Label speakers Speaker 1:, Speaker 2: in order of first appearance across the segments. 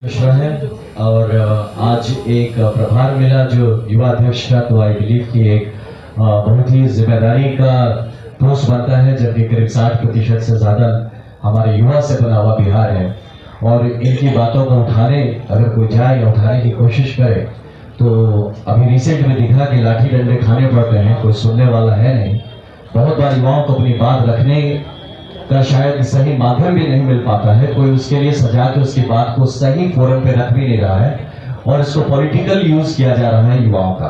Speaker 1: मिश्रा है और आज एक प्रभार मिला जो युवा अध्यक्ष का, तो आई बिलीव कि एक बहुत ही जिम्मेदारी का पोस्ट बनता है, जबकि करीब 60% से ज़्यादा हमारे युवा से बना हुआ बिहार है और इनकी बातों को उठाने अगर कोई जाए या उठाने की कोशिश करे तो अभी रिसेंट में दिखा कि लाठी डंडे खाने पड़ते हैं, कोई सुनने वाला है नहीं। बहुत बार युवाओं को अपनी बात रखने का शायद सही माध्यम भी नहीं मिल पाता है, कोई उसके लिए सजा के उसकी बात को सही फोरम पे रख भी नहीं रहा है और इसको पॉलिटिकल यूज किया जा रहा है। युवाओं का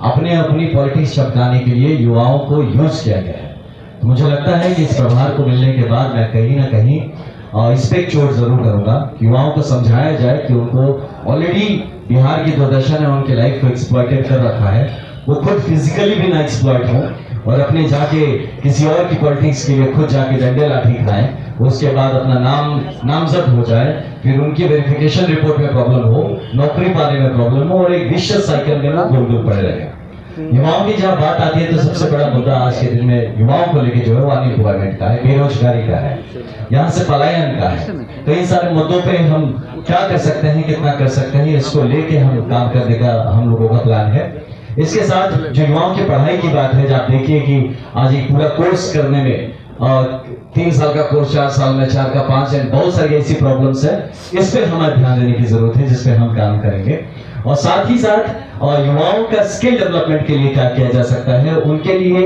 Speaker 1: अपनी पॉलिटिक्स चमकाने के लिए युवाओं को यूज किया गया है। तो मुझे लगता है कि इस प्रभार को मिलने के बाद मैं कहीं ना कहीं इस पे एक चोट जरूर करूंगा, युवाओं को समझाया जाए कि उनको ऑलरेडी बिहार की दुर्दशा ने उनकी लाइफ को एक्सप्लॉइटेड कर रखा है, वो खुद फिजिकली भी ना एक्सप्लॉइट हो और अपने जाके किसी और की पॉलिटिक्स के लिए खुद जाके डंडे लाठी खाएं, उसके बाद अपना नामजद हो जाए, फिर उनकी वेरिफिकेशन रिपोर्ट में प्रॉब्लम हो, नौकरी पाने में प्रॉब्लम हो और एक विशियस साइकिल में ना गोल गोल पड़े रहे। युवाओं की जब बात आती है तो सबसे बड़ा मुद्दा आज के दिन में युवाओं को लेकर जो है वो अनएम्प्लॉयमेंट का है, बेरोजगारी का है, यहाँ से पलायन का है। तो इन सारे मुद्दों पे हम क्या कर सकते हैं, कितना कर सकते हैं, इसको लेके हम काम करने का हम लोगों का प्लान है। इसके साथ जो युवाओं की पढ़ाई की बात है, आप देखिए कि आज एक पूरा कोर्स करने में 3 साल का कोर्स 4 साल में, 4 का 5 है, बहुत सारी ऐसी प्रॉब्लम्स है, इस पे हमें ध्यान देने की जरूरत है, जिस पे हम काम करेंगे। और साथ ही साथ युवाओं का स्किल डेवलपमेंट के लिए क्या किया जा सकता है, उनके लिए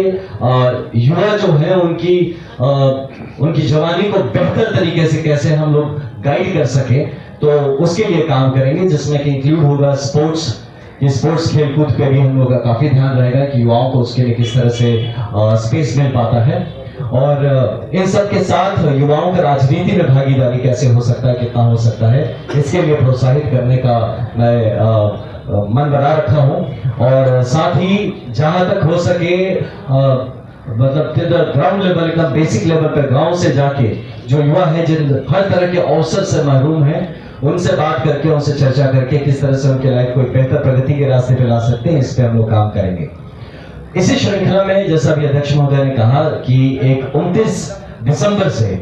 Speaker 1: युवा जो है उनकी जवानी को बेहतर तरीके से कैसे हम लोग गाइड कर सके, तो उसके लिए काम करेंगे, जिसमें कि इंक्लूड होगा स्पोर्ट्स खेलकूद पे भी हम लोग का काफी ध्यान रहेगा कि युवाओं को उसके लिए किस तरह से स्पेस मिल पाता है। और इन सब के साथ युवाओं का राजनीति में भागीदारी कैसे हो सकता है, कितना हो सकता है, इसके लिए प्रोत्साहित करने का मैं मन बना रखा हूं। और साथ ही जहां तक हो सके मतलब ग्राउंड लेवल, एकदम बेसिक लेवल पर गांव से जाके जो युवा है जिन हर तरह के अवसर से महरूम है, उनसे बात करके, उनसे चर्चा करके किस तरह से उनके लाइफ को एक बेहतर प्रगति के रास्ते पे ला सकते हैं, इस पे हम लोग काम करेंगे। इसी श्रृंखला में जैसा अभी अध्यक्ष महोदय ने कहा कि एक 29 दिसंबर से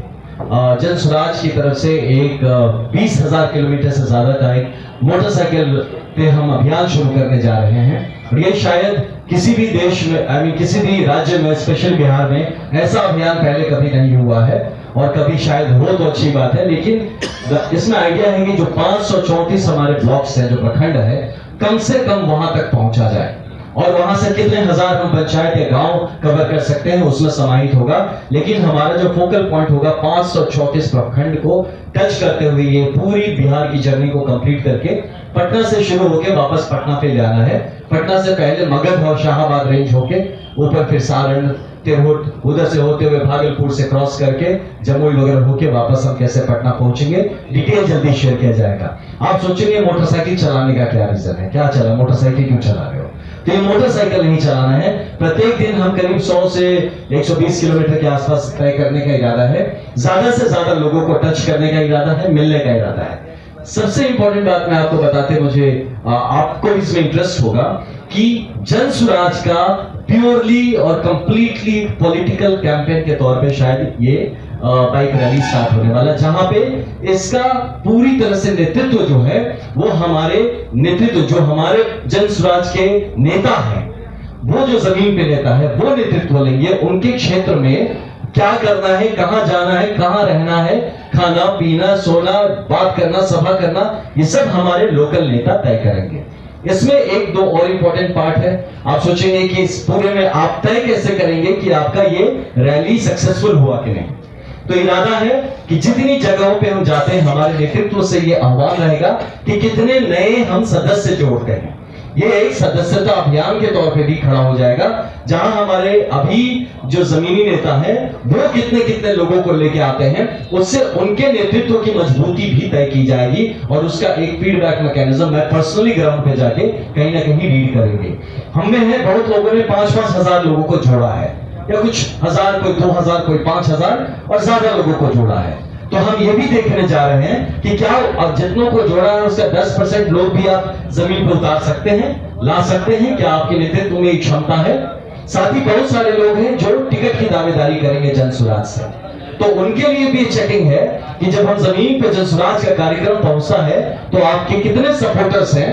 Speaker 1: जन स्वराज की तरफ से एक 20,000 किलोमीटर से ज्यादा का एक मोटरसाइकिल पे हम अभियान शुरू करने जा रहे हैं। और ये शायद किसी भी देश में, किसी भी राज्य में, स्पेशल बिहार में ऐसा अभियान पहले कभी नहीं हुआ है और कभी शायद हो तो अच्छी बात है। लेकिन इसमें आइडिया है कि जो 534 हमारे ब्लॉक्स हैं, जो प्रखंड है, कम से कम वहां तक पहुंचा जाए और वहां से कितने हजार हम पंचायत या गांव कवर कर सकते हैं उसमें समाहित होगा। लेकिन हमारा जो फोकल पॉइंट होगा 534 प्रखंड को टच करते हुए ये पूरी बिहार की जर्नी को कंप्लीट करके पटना से शुरू होकर वापस पटना पे जाना है। पटना से पहले मगध और शाहाबाद रेंज होके ऊपर, फिर सारण, तिरहुत, उधर से होते हुए भागलपुर से क्रॉस करके जमुई वगैरह होके वापस हम कैसे पटना पहुंचेंगे, डिटेल जल्दी शेयर किया जाएगा। आप सोचेंगे मोटरसाइकिल चलाने का क्या रीजन है, क्या चला, मोटरसाइकिल क्यों चला रहे हो? तो ये मोटरसाइकिल नहीं चलाना है। प्रत्येक दिन हम करीब 100 से 120 किलोमीटर के आसपास तय करने का इरादा है, ज्यादा से ज्यादा लोगों को टच करने का इरादा है, मिलने का इरादा है। सबसे इंपॉर्टेंट बात मैं आपको बताते, मुझे आपको इसमें इंटरेस्ट होगा कि जन स्वराज का प्योरली और कंप्लीटली पॉलिटिकल कैंपेन के तौर पे शायद ये बाइक रैली स्टार्ट होने वाला, जहां पे इसका पूरी तरह से नेतृत्व जो है वो हमारे जन स्वराज के नेता हैं, वो जो जमीन पे नेता है वो नेतृत्व लेंगे। उनके क्षेत्र में क्या करना है, कहां जाना है, कहां रहना है, खाना पीना, सोना, बात करना, सभा करना, ये सब हमारे लोकल नेता तय करेंगे। इसमें 1-2 और इंपॉर्टेंट पार्ट है। आप सोचेंगे कि इस पूरे में आप तय कैसे करेंगे कि आपका ये रैली सक्सेसफुल हुआ कि नहीं। तो इरादा है कि जितनी जगहों पे हम जाते हैं, हमारे नेतृत्व से ये आह्वान रहेगा कि कितने नए हम सदस्य जोड़ते हैं। ये एक सदस्यता अभियान के तौर पे भी खड़ा हो जाएगा, जहां हमारे अभी जो जमीनी नेता हैं वो कितने लोगों को लेके आते हैं, उससे उनके नेतृत्व की मजबूती भी तय की जाएगी और उसका एक फीडबैक मैकेनिज्म मैं पर्सनली ग्राउंड पे जाके कहीं ना कहीं रीड करेंगे। हमने है बहुत लोगों ने 5-5 हजार लोगों को जोड़ा है, या कुछ हजार, कोई 2000, कोई 5000 और ज्यादा लोगों को जोड़ा है। तो हम ये भी देखने जा रहे हैं कि क्या जितनों को जोड़ा है उसका 10% लोग भी आप जमीन पर उतार सकते हैं, ला सकते हैं, क्या आपके नेतृत्व में क्षमता है? साथ ही बहुत सारे लोग हैं जो टिकट की दावेदारी करेंगे जन स्वराज से। तो उनके लिए भी चेकिंग है कि जब हम जमीन पे जनसुराज का कार्यक्रम पहुंचता है तो आपके कितने सपोर्टर्स हैं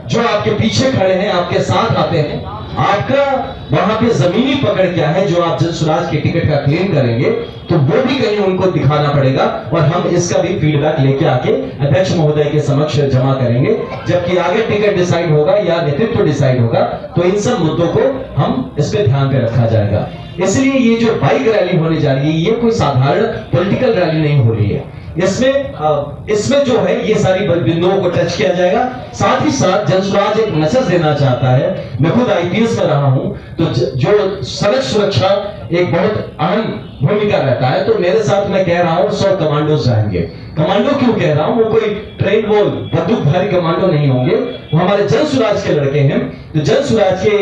Speaker 1: जो आपके पीछे खड़े हैं, आपके साथ आते हैं, आपका वहां पे जमीनी पकड़ क्या है जो आप जनसुराज के टिकट का क्लेम करेंगे, तो वो भी कहीं उनको दिखाना पड़ेगा और हम इसका भी फीडबैक लेके आके अध्यक्ष महोदय के समक्ष जमा करेंगे। जबकि आगे टिकट डिसाइड होगा या नेतृत्व डिसाइड होगा तो इन सब मुद्दों को हम इस पे ध्यान पे रखा जाएगा। इसलिए ये जो बाइक रैली होने जा रही है ये कोई साधारण पॉलिटिकल रैली नहीं हो रही है। इसमें जो है ये सारी बिंदुओं को टच किया जाएगा। साथ ही साथ जनसुराज एक मैसेज देना चाहता है, मैं खुद आईपीएस में रहा हूं, तो जो सड़क सुरक्षा एक बहुत अहम भूमिका रहता है, तो मेरे साथ मैं कह रहा हूं 100 कमांडोज जाएंगे। कमांडो क्यों कह रहा हूं, वो कोई ट्रेन वो बंदूकधारी कमांडो नहीं होंगे, वो हमारे जनसुराज के लड़के हैं, तो जनसुराज के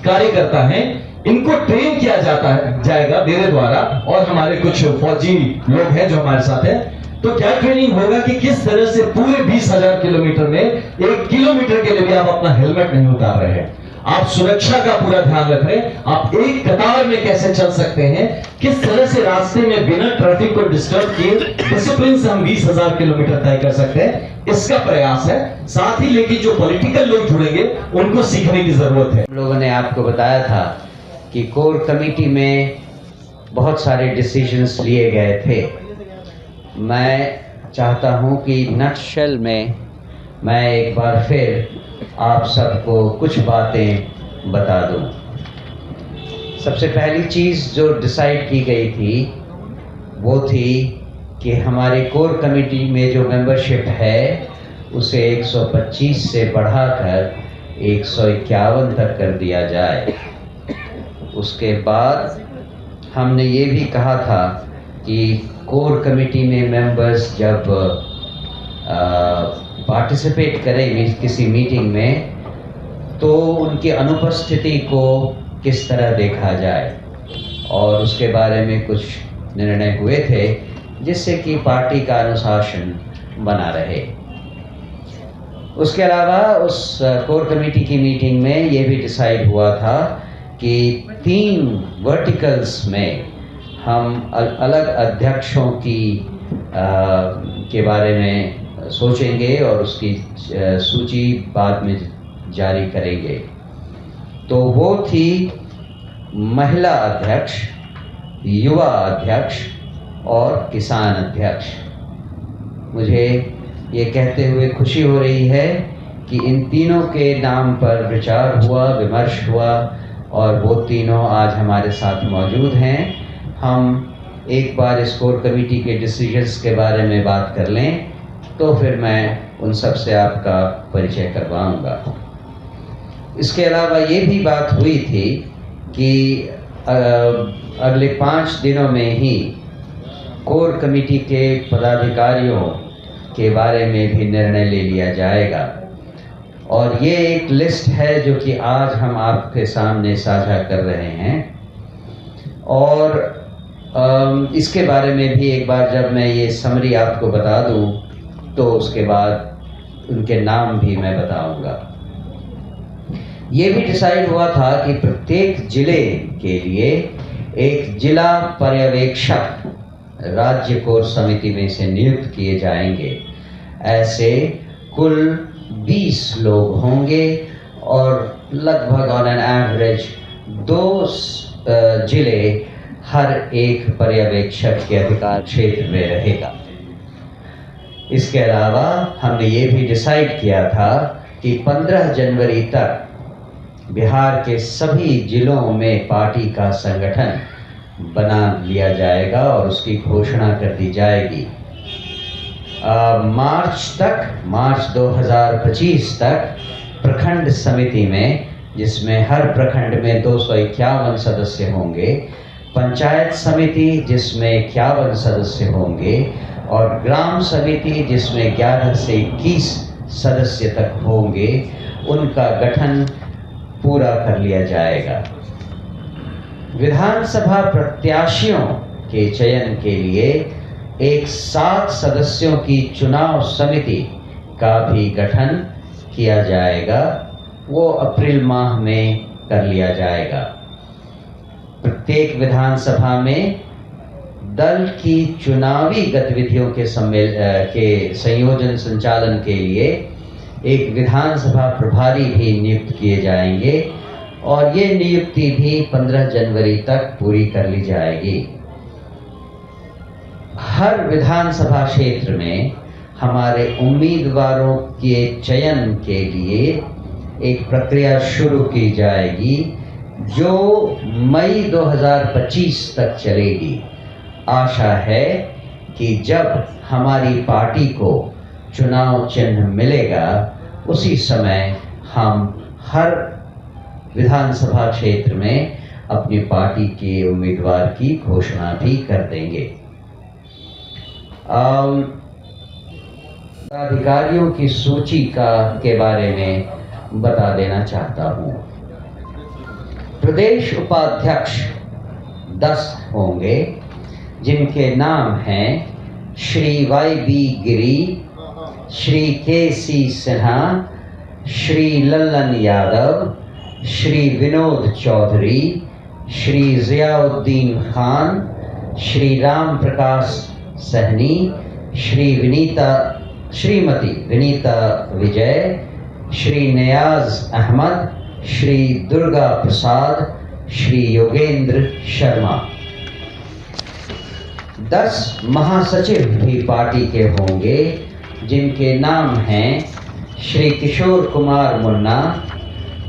Speaker 1: कार्यकर्ता हैं, इनको ट्रेन किया जाएगा मेरे द्वारा और हमारे कुछ फौजी लोग हैं जो हमारे साथ हैं। तो क्या ट्रेनिंग होगा कि किस तरह से पूरे 20,000 किलोमीटर में 1 किलोमीटर के लिए भी आप अपना हेलमेट नहीं उतार रहे हैं, आप सुरक्षा का पूरा ध्यान रख रहे हैं, आप एक कतार में कैसे चल सकते हैं, किस तरह से रास्ते में बिना ट्रैफिक को डिस्टर्ब किए डिसिप्लिन से हम 20,000 किलोमीटर तय कर सकते हैं, इसका प्रयास है। साथ ही लेकिन जो पॉलिटिकल लोग जुड़ेंगे उनको सीखने की जरूरत है।
Speaker 2: लोगों ने आपको बताया था कि कोर कमेटी में बहुत सारे डिसीजंस लिए गए थे। मैं चाहता हूं कि नटशेल में मैं एक बार फिर आप सबको कुछ बातें बता दूं। सबसे पहली चीज़ जो डिसाइड की गई थी वो थी कि हमारे कोर कमेटी में जो मेंबरशिप है उसे 125 से बढ़ाकर 151 तक कर दिया जाए। उसके बाद हमने ये भी कहा था कि कोर कमेटी में मेंबर्स जब पार्टिसिपेट करें किसी मीटिंग में तो उनकी अनुपस्थिति को किस तरह देखा जाए, और उसके बारे में कुछ निर्णय हुए थे जिससे कि पार्टी का अनुशासन बना रहे। उसके अलावा उस कोर कमेटी की मीटिंग में ये भी डिसाइड हुआ था कि 3 वर्टिकल्स में हम अलग अध्यक्षों के बारे में सोचेंगे और उसकी सूची बाद में जारी करेंगे। तो वो थी महिला अध्यक्ष, युवा अध्यक्ष और किसान अध्यक्ष। मुझे ये कहते हुए खुशी हो रही है कि इन तीनों के नाम पर विचार हुआ, विमर्श हुआ और वो तीनों आज हमारे साथ मौजूद हैं। हम एक बार इस कोर कमेटी के डिसीजंस के बारे में बात कर लें तो फिर मैं उन सब से आपका परिचय करवाऊंगा। इसके अलावा ये भी बात हुई थी कि अगले 5 दिनों में ही कोर कमेटी के पदाधिकारियों के बारे में भी निर्णय ले लिया जाएगा, और ये एक लिस्ट है जो कि आज हम आपके सामने साझा कर रहे हैं। और इसके बारे में भी एक बार जब मैं ये समरी आपको बता दूं तो उसके बाद उनके नाम भी मैं बताऊंगा। ये भी डिसाइड हुआ था कि प्रत्येक जिले के लिए एक जिला पर्यवेक्षक राज्य कोर समिति में से नियुक्त किए जाएंगे। ऐसे कुल 20 लोग होंगे और लगभग ऑन एन एवरेज 2 जिले हर एक पर्यवेक्षक के अधिकार क्षेत्र में रहेगा। इसके अलावा हमने ये भी डिसाइड किया था कि 15 जनवरी तक बिहार के सभी जिलों में पार्टी का संगठन बना लिया जाएगा और उसकी घोषणा कर दी जाएगी। मार्च 2025 तक प्रखंड समिति में, जिसमें हर प्रखंड में 251 सदस्य होंगे, पंचायत समिति जिसमें 51 सदस्य होंगे और ग्राम समिति जिसमें 11 से 21 सदस्य तक होंगे, उनका गठन पूरा कर लिया जाएगा। विधानसभा प्रत्याशियों के चयन के लिए एक 7 सदस्यों की चुनाव समिति का भी गठन किया जाएगा। वो अप्रैल माह में कर लिया जाएगा। प्रत्येक विधानसभा में दल की चुनावी गतिविधियों के संयोजन संचालन के लिए एक विधानसभा प्रभारी भी नियुक्त किए जाएंगे और ये नियुक्ति भी 15 जनवरी तक पूरी कर ली जाएगी। हर विधानसभा क्षेत्र में हमारे उम्मीदवारों के चयन के लिए एक प्रक्रिया शुरू की जाएगी जो मई 2025 तक चलेगी। आशा है कि जब हमारी पार्टी को चुनाव चिन्ह मिलेगा उसी समय हम हर विधानसभा क्षेत्र में अपनी पार्टी के उम्मीदवार की घोषणा भी कर देंगे। अधिकारियों की सूची के बारे में बता देना चाहता हूँ। प्रदेश उपाध्यक्ष 10 होंगे जिनके नाम हैं श्री YB गिरी, श्री KC सिन्हा, श्री लल्लन यादव, श्री विनोद चौधरी, श्री जियाउद्दीन खान, श्री राम प्रकाश सहनी, श्रीमती विनीता विजय, श्री नियाज अहमद, श्री दुर्गा प्रसाद, श्री योगेंद्र शर्मा। 10 महासचिव भी पार्टी के होंगे जिनके नाम हैं श्री किशोर कुमार मुन्ना,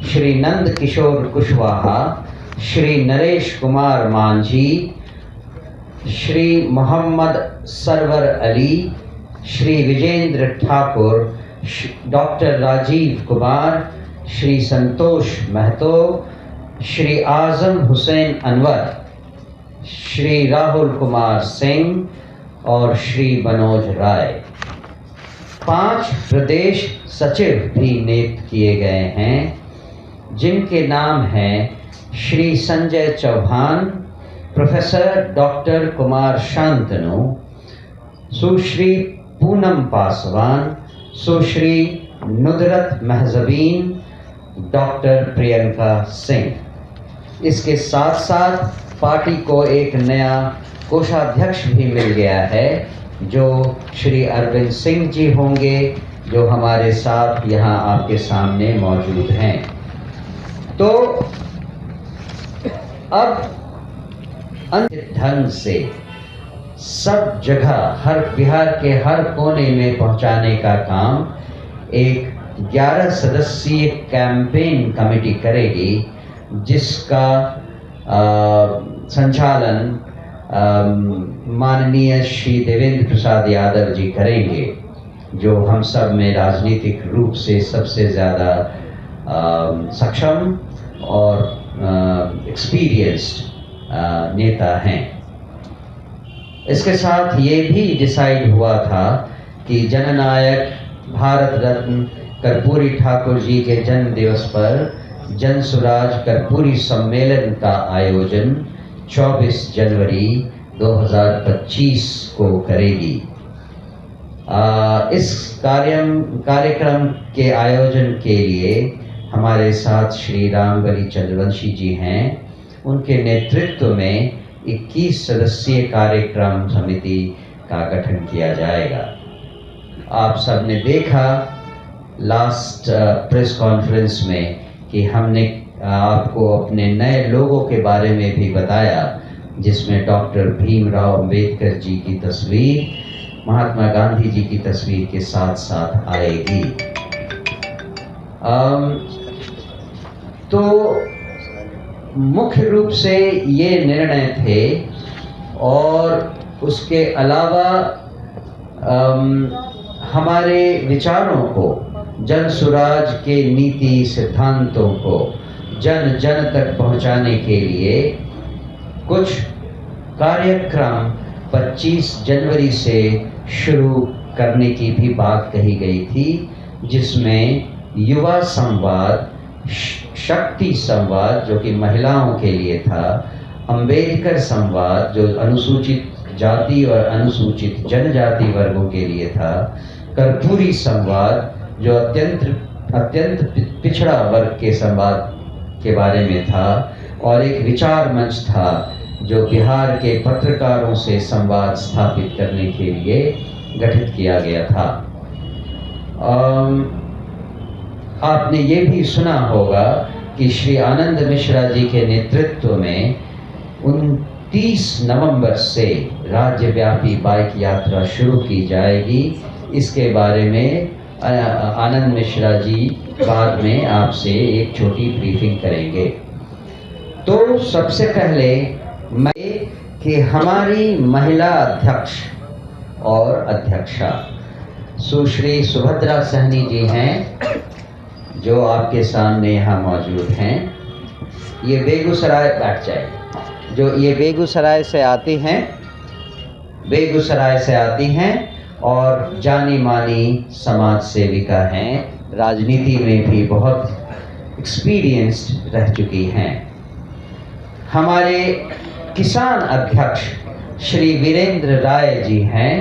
Speaker 2: श्री नंद किशोर कुशवाहा, श्री नरेश कुमार मांझी, श्री मोहम्मद सरवर अली, श्री विजेंद्र ठाकुर, डॉक्टर राजीव कुमार, श्री संतोष महतो, श्री आजम हुसैन अनवर, श्री राहुल कुमार सिंह और श्री मनोज राय। 5 प्रदेश सचिव भी नियुक्त किए गए हैं जिनके नाम हैं श्री संजय चौहान, प्रोफेसर डॉक्टर कुमार शांतनु, सुश्री पूनम पासवान, सुश्री नुदरत महजबीन, डॉक्टर प्रियंका सिंह। इसके साथ साथ पार्टी को एक नया कोषाध्यक्ष भी मिल गया है जो श्री अरविंद सिंह जी होंगे जो हमारे साथ यहाँ आपके सामने मौजूद हैं। तो अब अंतिम ढंग से सब जगह हर बिहार के हर कोने में पहुंचाने का काम एक 11 सदस्यीय कैंपेन कमेटी करेगी जिसका संचालन माननीय श्री देवेंद्र प्रसाद यादव जी करेंगे जो हम सब में राजनीतिक रूप से सबसे ज़्यादा सक्षम और एक्सपीरियंस्ड नेता हैं। इसके साथ ये भी डिसाइड हुआ था कि जननायक भारत रत्न कर्पूरी ठाकुर जी के जन्म दिवस पर जन सुराज कर्पूरी सम्मेलन का आयोजन 24 जनवरी 2025 को करेगी। इस कार्यक्रम के आयोजन के लिए हमारे साथ श्री रामबली चंद्रवंशी जी हैं। उनके नेतृत्व में 21 सदस्यीय कार्यक्रम समिति का गठन किया जाएगा। आप सबने देखा लास्ट प्रेस कॉन्फ्रेंस में कि हमने आपको अपने नए लोगों के बारे में भी बताया जिसमें डॉक्टर भीमराव अंबेडकर जी की तस्वीर महात्मा गांधी जी की तस्वीर के साथ साथ आएगी। तो मुख्य रूप से ये निर्णय थे और उसके अलावा हमारे विचारों को जन सुराज के नीति सिद्धांतों को जन जन तक पहुंचाने के लिए कुछ कार्यक्रम 25 जनवरी से शुरू करने की भी बात कही गई थी जिसमें युवा संवाद, शक्ति संवाद जो कि महिलाओं के लिए था, अंबेडकर संवाद जो अनुसूचित जाति और अनुसूचित जनजाति वर्गों के लिए था, कर्पूरी संवाद जो अत्यंत पिछड़ा वर्ग के संवाद के बारे में था और एक विचार मंच था जो बिहार के पत्रकारों से संवाद स्थापित करने के लिए गठित किया गया था। आपने ये भी सुना होगा कि श्री आनंद मिश्रा जी के नेतृत्व में 29 नवंबर से राज्यव्यापी बाइक यात्रा शुरू की जाएगी। इसके बारे में आनंद मिश्रा जी बाद में आपसे एक छोटी ब्रीफिंग करेंगे। तो सबसे पहले मैं कि हमारी महिला अध्यक्ष और अध्यक्षा सुश्री सुभद्रा सहनी जी हैं, जो आपके सामने यहाँ मौजूद हैं। ये बेगूसराय बैठ जाए, जो ये बेगूसराय से आती हैं और जानी मानी समाज सेविका हैं, राजनीति में भी बहुत एक्सपीरियंस्ड रह चुकी हैं। हमारे किसान अध्यक्ष श्री वीरेंद्र राय जी हैं,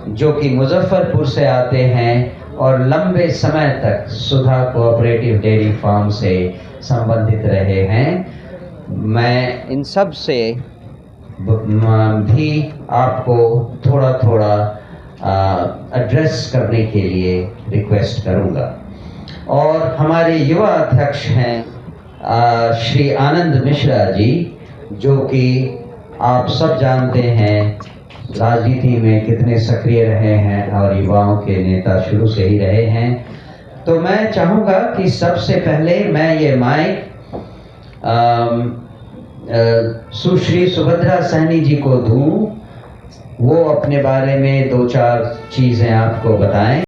Speaker 2: जो कि मुजफ्फरपुर से आते हैं और लंबे समय तक सुधा कोऑपरेटिव डेयरी फार्म से संबंधित रहे हैं। मैं इन सब से भी आपको थोड़ा थोड़ा एड्रेस करने के लिए रिक्वेस्ट करूंगा। और हमारे युवा अध्यक्ष हैं श्री आनंद मिश्रा जी, जो कि आप सब जानते हैं राजनीति में कितने सक्रिय रहे हैं और युवाओं के नेता शुरू से ही रहे हैं। तो मैं चाहूँगा कि सबसे पहले मैं ये माइक सुश्री सुभद्रा सहनी जी को दूं, वो अपने बारे में 2-4 चीज़ें आपको बताएं।